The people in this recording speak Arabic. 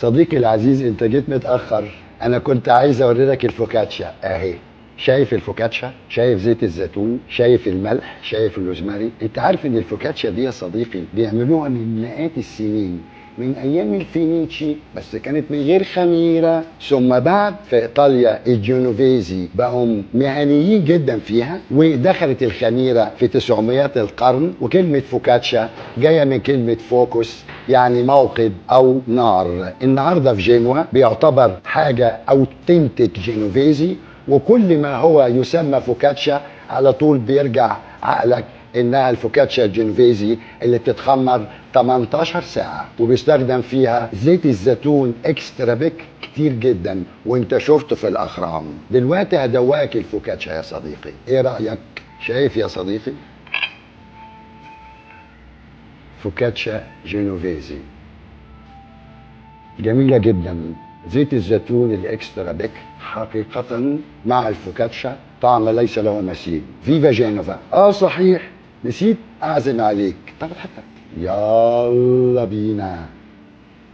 صديقي العزيز، انت جيت متأخر. انا كنت عايز اوري لك الفوكاتشا اهي. شايف الفوكاتشا؟ شايف زيت الزيتون؟ شايف الملح؟ شايف الروزماري؟ انت عارف ان الفوكاتشا دي يا صديقي بيعملوها من مئات السنين، من ايام الفينيتشي، بس كانت من غير خميره. ثم بعد في ايطاليا الجنوفيزي بقوا مهنيين جدا فيها، ودخلت الخميره في 900 القرن. وكلمه فوكاتشا جايه من كلمه فوكس، يعني موقد او نار. النهارده في جنوة بيعتبر حاجه اوتنتيك جنوفيزي، وكل ما هو يسمى فوكاتشا على طول بيرجع عقلك انها الفوكاتشا الجنوفيزي اللي بتتخمر 18 ساعة، وبيستخدم فيها زيت الزيتون اكسترا بيك كتير جدا، وانت شفته في الاخرام. دلوقتي هدوقك الفوكاتشا يا صديقي، ايه رأيك؟ شايف يا صديقي؟ فوكاتشا جنوفيزي جميلة جدا. زيت الزيتون الاكسترا بيك حقيقة مع الفوكاتشا طعم ليس له مثيل. فيفا جينوفا. صحيح، نسيت اعزم عليك. طب حتى يلا بينا.